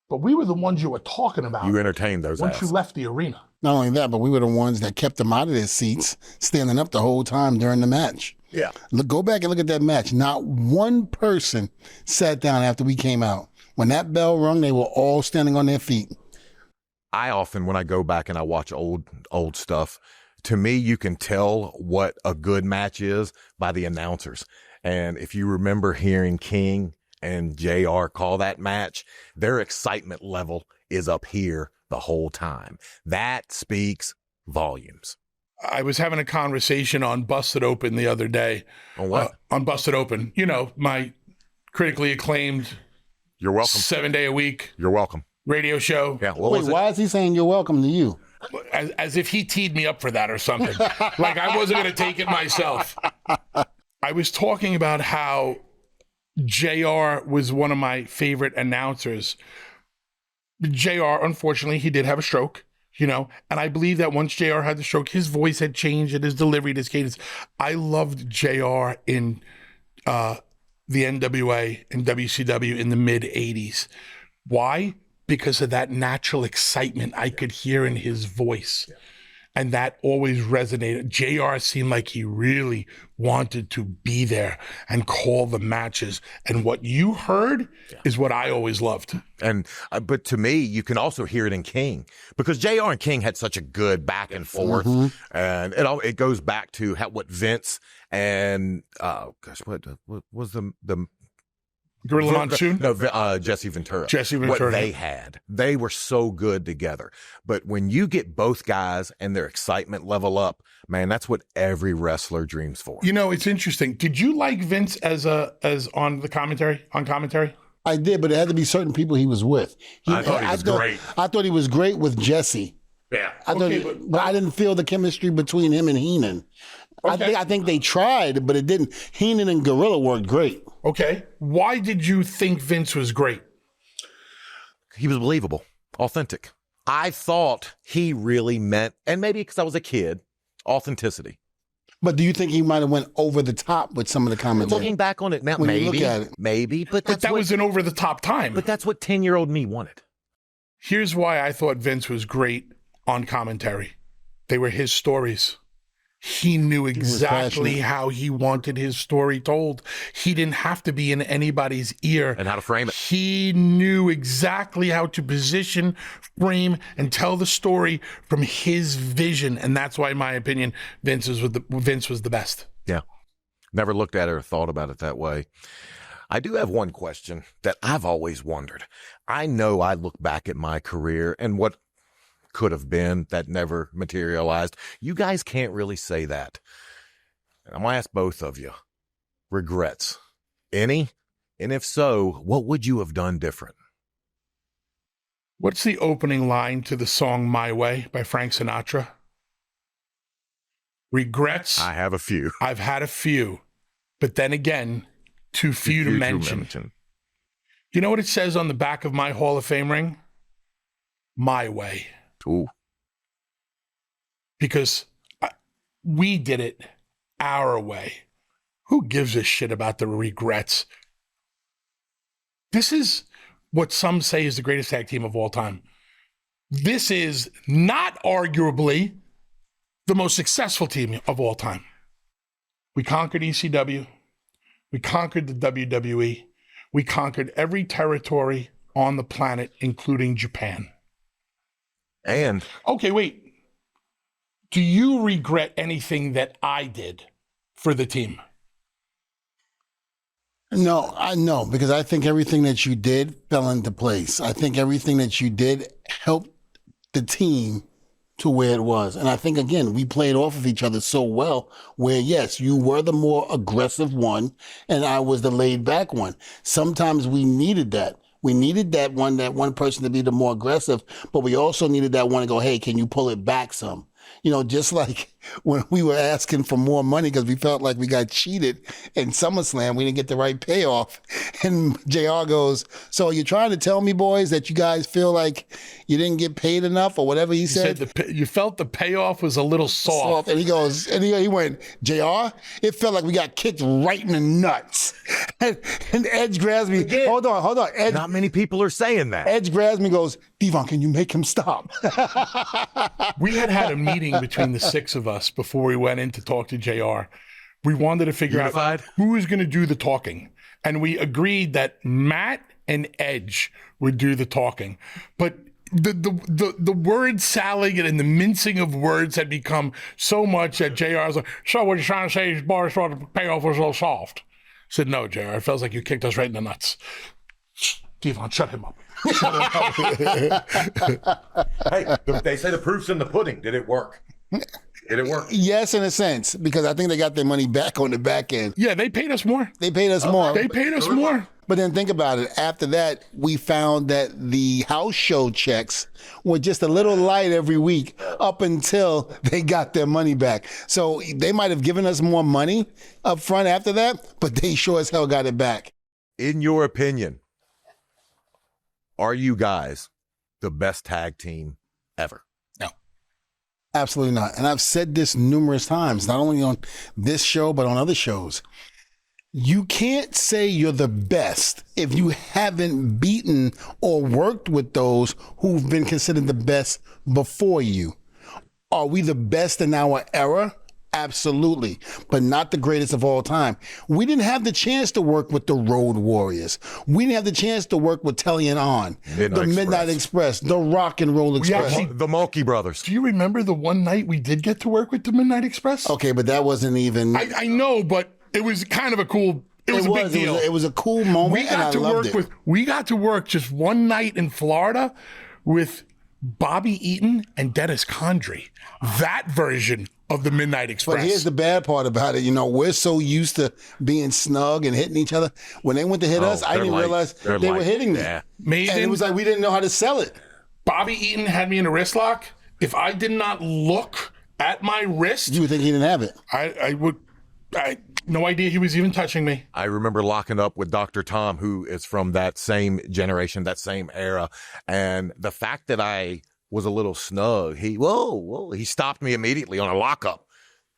but we were the ones you were talking about. You entertained those once asses. you left the arena. Not only that, but we were the ones that kept them out of their seats, standing up the whole time during the match. Yeah. Go back and look at that match. Not one person sat down after we came out. When that bell rung, they were all standing on their feet. I often, when I go back and I watch old stuff, to me, you can tell what a good match is by the announcers. And if you remember hearing King and JR call that match, their excitement level is up here the whole time. That speaks volumes. I was having a conversation on Busted Open the other day. On what? On Busted Open. You know, my critically acclaimed You're welcome. 7-day-a-week You're welcome. radio show. Yeah. Wait, why is he saying you're welcome to you? As if he teed me up for that or something. Like I wasn't going to take it myself. I was talking about how JR was one of my favorite announcers. JR, unfortunately, he did have a stroke, you know, and I believe that once JR had the stroke, his voice had changed and his delivery, his cadence. I loved JR in the NWA and WCW in the mid-'80s. Why? Because of that natural excitement I could hear in his voice. And that always resonated. JR seemed like he really wanted to be there and call the matches. And what you heard is what I always loved. And but to me, you can also hear it in King, because JR and King had such a good back and forth, and it goes back to what Vince and what was the Gorilla Monsoon? No, Jesse Ventura. Jesse Ventura. What they had. They were so good together. But when you get both guys and their excitement level up, man, that's what every wrestler dreams for. You know, it's interesting. Did you like Vince as on the commentary? On commentary? I did, but it had to be certain people he was with. I thought he was great. I thought he was great with Jesse. Yeah. But I didn't feel the chemistry between him and Heenan. Okay. I think they tried, but it didn't. Heenan and Gorilla worked great. Okay. Why did you think Vince was great? He was believable, authentic. I thought he really meant, and maybe because I was a kid, authenticity. But do you think he might have went over the top with some of the commentary? Looking back on it now, When you maybe, look at it. maybe, but But that was an over-the-top time. But that's what 10-year-old me wanted. Here's why I thought Vince was great on commentary. They were his stories. He knew exactly how he wanted his story told. He didn't have to be in anybody's ear. And how to frame it. He knew exactly how to position, frame, and tell the story from his vision. And that's why, in my opinion, Vince was the best. Yeah. Never looked at it or thought about it that way. I do have one question that I've always wondered. I know I look back at my career and what could have been that never materialized. You guys can't really say that. And I'm going to ask both of you. Regrets? Any? And if so, what would you have done different? What's the opening line to the song My Way by Frank Sinatra? Regrets? I have a few. I've had a few. But then again, too few to mention. You know what it says on the back of my Hall of Fame ring? My way. Ooh. Because we did it our way. Who gives a shit about the regrets? This is what some say is the greatest tag team of all time. This is not arguably the most successful team of all time. We conquered ECW. We conquered the WWE. We conquered every territory on the planet, including Japan. And okay, wait. Do you regret anything that I did for the team? No, I know, because I think everything that you did fell into place. I think everything that you did helped the team to where it was. And I think, again, we played off of each other so well where, yes, you were the more aggressive one and I was the laid back one. Sometimes we needed that. We needed that one person to be the more aggressive, but we also needed that one to go, hey, can you pull it back some? You know, just like when we were asking for more money because we felt like we got cheated in SummerSlam, we didn't get the right payoff. And JR goes, so you're trying to tell me, boys, that you guys feel like you didn't get paid enough or whatever he said? You felt the payoff was a little soft. And he goes, and he went, JR, it felt like we got kicked right in the nuts. And Edge grabs me. Again, hold on. Edge, not many people are saying that. Edge grabs me and goes, D-Von, can you make him stop? We had a meeting between the six of us before we went in to talk to JR. We wanted to figure out who was going to do the talking. And we agreed that Matt and Edge would do the talking. But the word salad and the mincing of words had become so much that JR was like, so what you're trying to say is Boris thought the payoff was a little soft. I said, no, JR, it feels like you kicked us right in the nuts. D-Von, shut him up. Hey, they say the proof's in the pudding. Did it work? Did it work? Yes, in a sense, because I think they got their money back on the back end. Yeah, they paid us more. They paid us more. They paid us more. But then think about it. After that, we found that the house show checks were just a little light every week up until they got their money back. So they might have given us more money up front after that, but they sure as hell got it back. In your opinion, are you guys the best tag team ever? No. Absolutely not. And I've said this numerous times, not only on this show, but on other shows. You can't say you're the best if you haven't beaten or worked with those who've been considered the best before you. Are we the best in our era? Absolutely, but not the greatest of all time. We didn't have the chance to work with the Road Warriors. We didn't have the chance to work with Telly and On, Midnight Express, the Rock and Roll Express. The Mulkey Brothers. Do you remember the one night we did get to work with the Midnight Express? Okay, but that wasn't even... I know, but it was kind of a cool... It was a big deal. It was a cool moment, and I loved it. We got to work just one night in Florida with Bobby Eaton and Dennis Condrey. That version of the Midnight Express. But here's the bad part about it. You know, we're so used to being snug and hitting each other. When they went to hit us, I didn't realize they were hitting me. Yeah. And it was like we didn't know how to sell it. Bobby Eaton had me in a wrist lock. If I did not look at my wrist... You would think he didn't have it. I no idea he was even touching me. I remember locking up with Dr. Tom, who is from that same generation, that same era. And the fact that I was a little snug, he stopped me immediately on a lockup.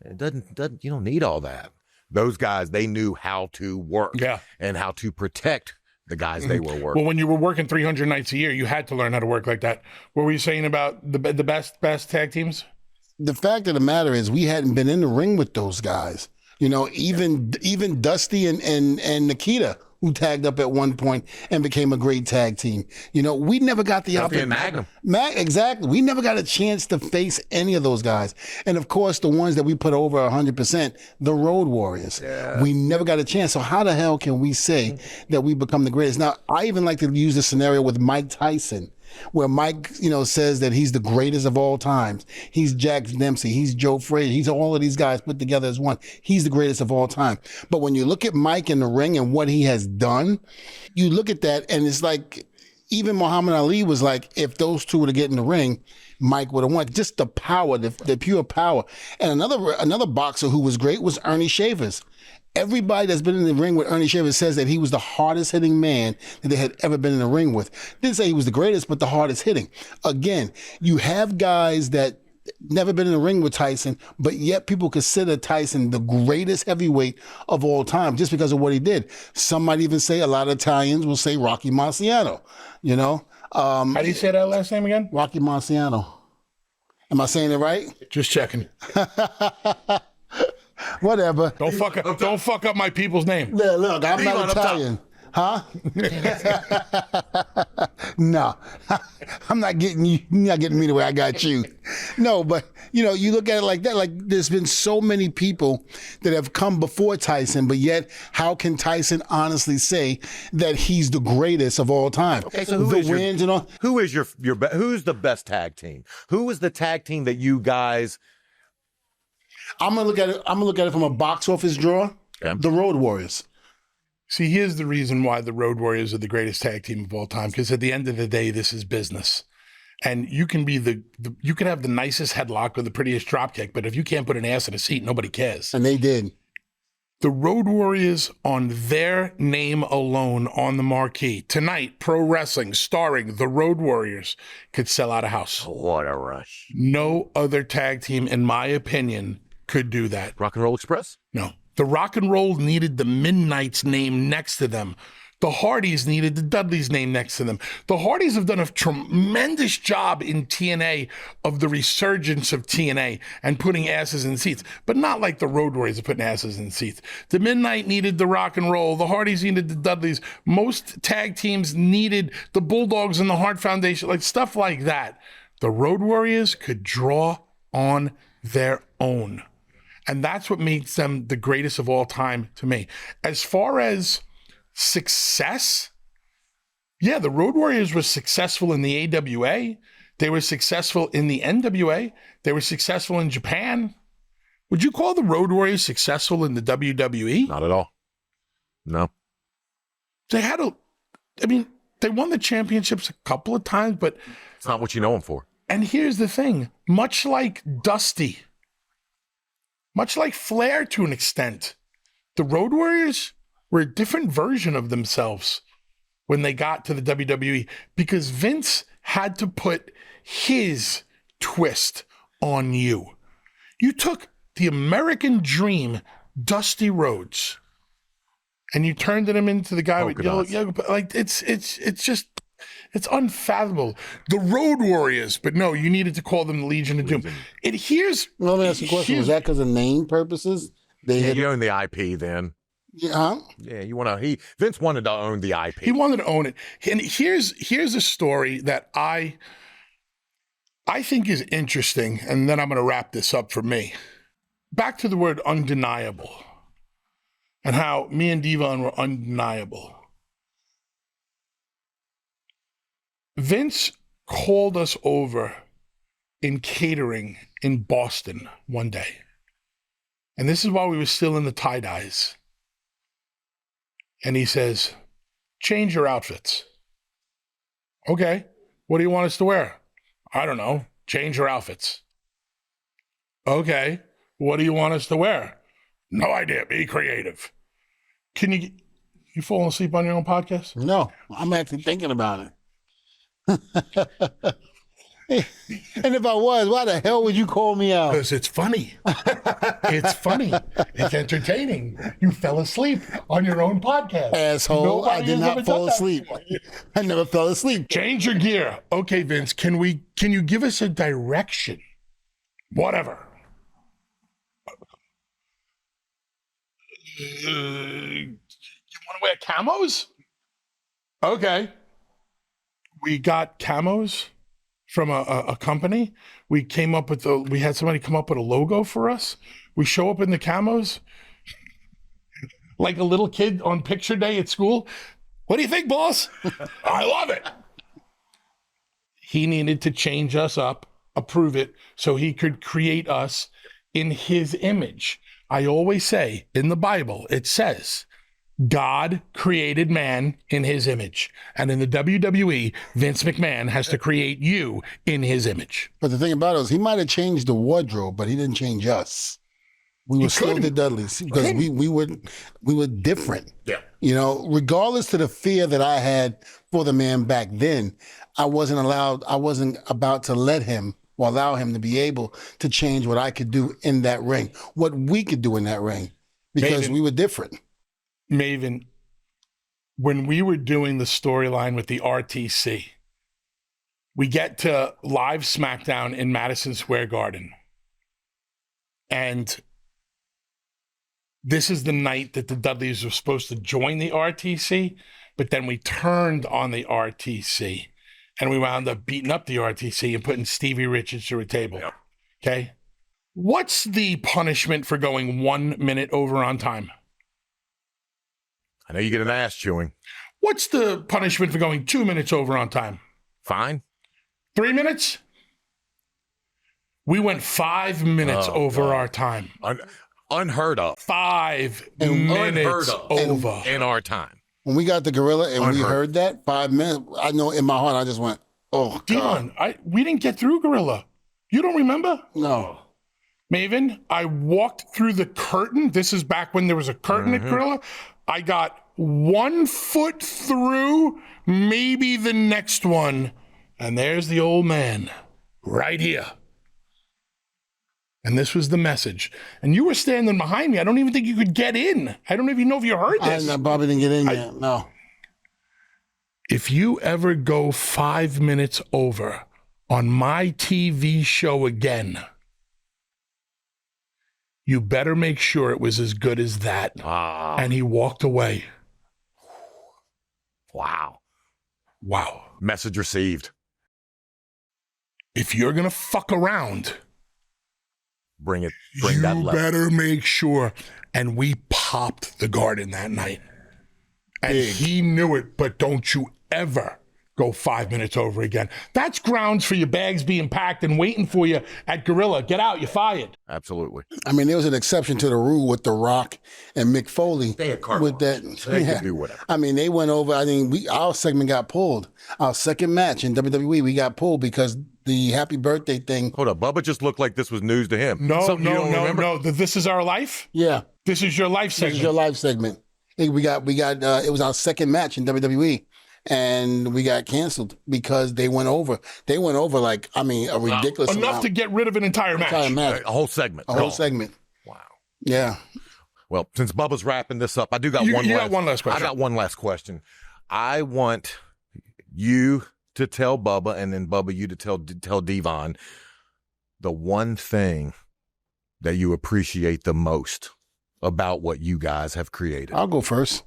It doesn't, you don't need all that. Those guys, they knew how to work and how to protect the guys they were working. Well, when you were working 300 nights a year, you had to learn how to work like that. What were you saying about the best tag teams? The fact of the matter is we hadn't been in the ring with those guys. You know, even Dusty and Nikita, who tagged up at one point and became a great tag team. You know, we never got the opportunity. Exactly. We never got a chance to face any of those guys. And of course, the ones that we put over 100%, the Road Warriors. Yeah. We never got a chance. So how the hell can we say that we become the greatest? Now, I even like to use the scenario with Mike Tyson, where Mike, says that he's the greatest of all times. He's Jack Dempsey. He's Joe Frazier. He's all of these guys put together as one. He's the greatest of all time. But when you look at Mike in the ring and what he has done, you look at that and it's like, even Muhammad Ali was like, if those two were to get in the ring, Mike would have won. Just the power, the pure power. And another boxer who was great was Ernie Shavers. Everybody that's been in the ring with Ernie Shavers says that he was the hardest hitting man that they had ever been in the ring with. Didn't say he was the greatest, but the hardest hitting. Again, you have guys that never been in the ring with Tyson, but yet people consider Tyson the greatest heavyweight of all time just because of what he did. Some might even say, a lot of Italians will say Rocky Marciano, you know? How do you say that last name again? Rocky Marciano. Am I saying it right? Just checking. Whatever. Don't fuck up my people's name. Yeah, look, I'm not Italian. Huh? No, I'm not getting you. You're not getting me the way I got you. No, but you look at it like that. Like there's been so many people that have come before Tyson, but yet how can Tyson honestly say that he's the greatest of all time? Okay, so who's the best tag team? Who is the tag team that you guys? I'm gonna look at it from a box office draw. Okay. The Road Warriors. See, here's the reason why the Road Warriors are the greatest tag team of all time. Because at the end of the day, this is business, and you can be you can have the nicest headlock or the prettiest dropkick, but if you can't put an ass in a seat, nobody cares. And they did. The Road Warriors, on their name alone on the marquee tonight, pro wrestling starring the Road Warriors, could sell out a house. What a rush! No other tag team, in my opinion, could do that. Rock and Roll Express? No. The Rock and Roll needed the Midnight's name next to them. The Hardys needed the Dudleys name next to them. The Hardys have done a tremendous job in TNA of the resurgence of TNA and putting asses in seats, but not like the Road Warriors are putting asses in seats. The Midnight needed the Rock and Roll. The Hardys needed the Dudleys. Most tag teams needed the Bulldogs and the Hart Foundation, like stuff like that. The Road Warriors could draw on their own. And that's what makes them the greatest of all time to me. As far as success, yeah, the Road Warriors were successful in the AWA. They were successful in the NWA. They were successful in Japan. Would you call the Road Warriors successful in the WWE? Not at all. No. They won the championships a couple of times, but it's not what you know them for. And here's the thing, much like Dusty, much like Flair to an extent, the Road Warriors were a different version of themselves when they got to the WWE because Vince had to put his twist on you. You took the American Dream, Dusty Rhodes, and you turned him into the guy with yellow, like it's unfathomable. The Road Warriors, but no, you needed to call them the Legion of Doom. Let me ask you a question. Was that because of name purposes? You own the IP then. Yeah. Yeah, Vince wanted to own the IP. He wanted to own it. And here's a story that I think is interesting, and then I'm going to wrap this up for me. Back to the word undeniable and how me and D-Von were undeniable. Vince called us over in catering in Boston one day. And this is while we were still in the tie-dyes. And he says, change your outfits. Okay, what do you want us to wear? I don't know, change your outfits. Okay, what do you want us to wear? No idea, be creative. Can you fall asleep on your own podcast? No, I'm actually thinking about it. And if I was, why the hell would you call me out? Because it's funny. It's funny. It's entertaining. You fell asleep on your own podcast. Asshole. I did not fall asleep. I never fell asleep. Change your gear. Okay, Vince, can you give us a direction? Whatever. You want to wear camos? Okay. We got camos from a company. We had somebody come up with a logo for us. We show up in the camos like a little kid on picture day at school. What do you think, boss? I love it. He needed to change us up, approve it, so he could create us in his image. I always say in the Bible, it says God created man in his image. And in the WWE, Vince McMahon has to create you in his image. But the thing about it is he might have changed the wardrobe, but he didn't change us. We were still the Dudleys because we were different. Yeah. You know, regardless to the fear that I had for the man back then, I wasn't about to let him or allow him to be able to change what I could do in that ring, what we could do in that ring, because we were different. Maven, when we were doing the storyline with the RTC, we get to live SmackDown in Madison Square Garden. And this is the night that the Dudleys were supposed to join the RTC, but then we turned on the RTC and we wound up beating up the RTC and putting Stevie Richards to a table. Yep. Okay. What's the punishment for going 1 minute over on time? I know you get an ass chewing. What's the punishment for going 2 minutes over on time? Fine. 3 minutes? We went 5 minutes over our time. Unheard of. 5 minutes over. In our time. When we got the gorilla and we heard that, 5 minutes, I know in my heart, I just went, oh, God. D-Von, we didn't get through gorilla. You don't remember? No. Maven, I walked through the curtain. This is back when there was a curtain at gorilla. I got 1 foot through, maybe the next one. And there's the old man right here. And this was the message. And you were standing behind me. I don't even think you could get in. I don't even know if you heard this. I probably didn't get in yet. No. If you ever go 5 minutes over on my TV show again, you better make sure it was as good as that. And he walked away. Wow. Message received. If you're going to fuck around, Bring that you better make sure. And we popped the Garden that night. And he knew it, but don't you ever go 5 minutes over again. That's grounds for your bags being packed and waiting for you at Gorilla. Get out, you're fired. Absolutely. I mean, there was an exception to the rule with The Rock and Mick Foley. They had carte with that. blanche, so they could do whatever. I mean, they went over. I mean, our segment got pulled. Our second match in WWE, we got pulled because the happy birthday thing. Hold up, Bubba just looked like this was news to him. No. This is our life? Yeah. This is your life segment. This is your life segment. It was our second match in WWE. And we got canceled because they went over. They went over like, I mean, a ridiculous amount. Enough to get rid of an entire match. A whole segment. A whole segment. Wow. Yeah. Well, since Bubba's wrapping this up, I do got one last question. I got one last question. I want you to tell Bubba, and then Bubba, you to tell D-Von the one thing that you appreciate the most about what you guys have created. I'll go first.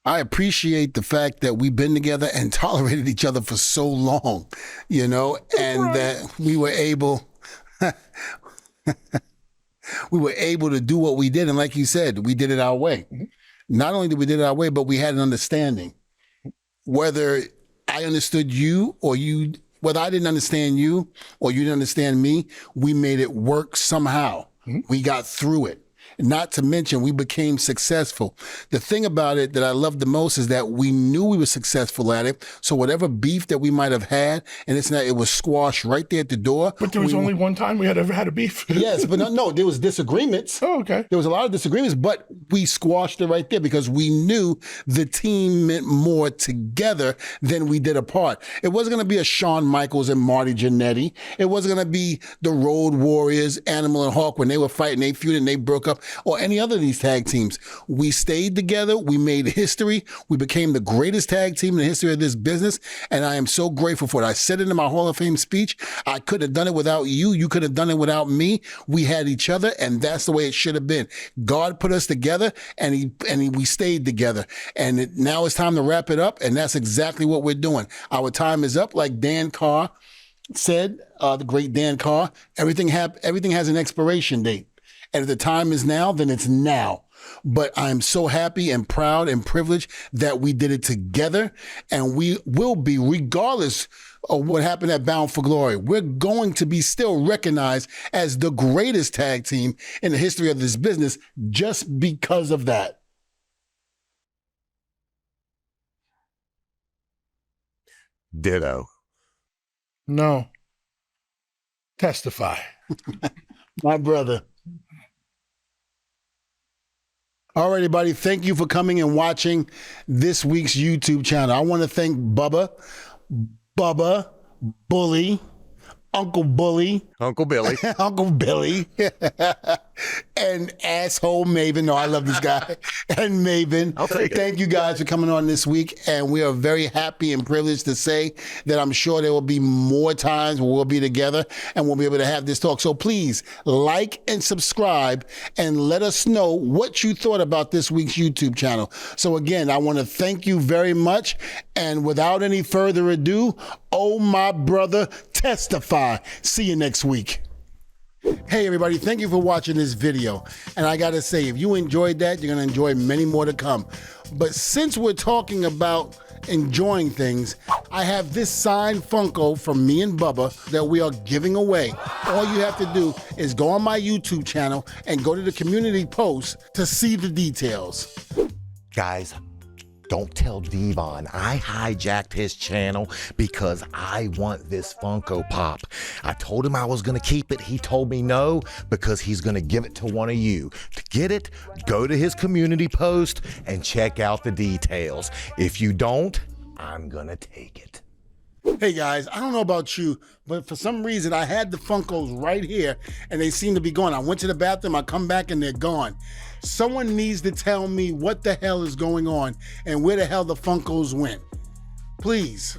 I appreciate the fact that we've been together and tolerated each other for so long, you know, and that we were able to do what we did. And like you said, we did it our way. Not only did we did it our way, but we had an understanding. Whether I understood you or you, whether I didn't understand you or you didn't understand me, we made it work somehow. We got through it. Not to mention, we became successful. The thing about it that I love the most is that we knew we were successful at it. So whatever beef that we might have had, and it was squashed right there at the door. But there was only one time we had ever had a beef. Yes, but no, there was disagreements. Oh, okay. There was a lot of disagreements, but we squashed it right there because we knew the team meant more together than we did apart. It wasn't going to be a Shawn Michaels and Marty Jannetty. It wasn't going to be the Road Warriors, Animal and Hawk when they were fighting, they feuded and they broke up. Or any other of these tag teams. We stayed together. We made history. We became the greatest tag team in the history of this business. And I am so grateful for it. I said it in my Hall of Fame speech. I couldn't have done it without you. You could have done it without me. We had each other, and that's the way it should have been. God put us together, and we stayed together. And now it's time to wrap it up, and that's exactly what we're doing. Our time is up, like Dan Carr said, the great Dan Carr. Everything has an expiration date. And if the time is now, then it's now. But I'm so happy and proud and privileged that we did it together. And we will be, regardless of what happened at Bound for Glory, we're going to be still recognized as the greatest tag team in the history of this business just because of that. Ditto. No. Testify. My brother. All right, everybody. Thank you for coming and watching this week's YouTube channel. I want to thank Bubba, Bully, Uncle Bully, Uncle Billy. Uncle Billy, and asshole Maven. No, I love this guy. And Maven. I'll take it. Thank you guys for coming on this week. And we are very happy and privileged to say that I'm sure there will be more times where we'll be together and we'll be able to have this talk. So please like and subscribe and let us know what you thought about this week's YouTube channel. So again, I want to thank you very much. And without any further ado, oh, my brother, testify. See you next week. Hey everybody, thank you for watching this video. And I gotta say, if you enjoyed that, you're gonna enjoy many more to come. But since we're talking about enjoying things, I have this signed Funko from me and Bubba that we are giving away. All you have to do is go on my YouTube channel and go to the community post to see the details. Guys, don't tell D-Von I hijacked his channel because I want this Funko Pop. I told him I was going to keep it. He told me no because he's going to give it to one of you. To get it, go to his community post and check out the details. If you don't, I'm going to take it. Hey guys, I don't know about you, but for some reason I had the Funkos right here and they seem to be gone. I went to the bathroom, I come back and they're gone. Someone needs to tell me what the hell is going on and where the hell the Funkos went. Please.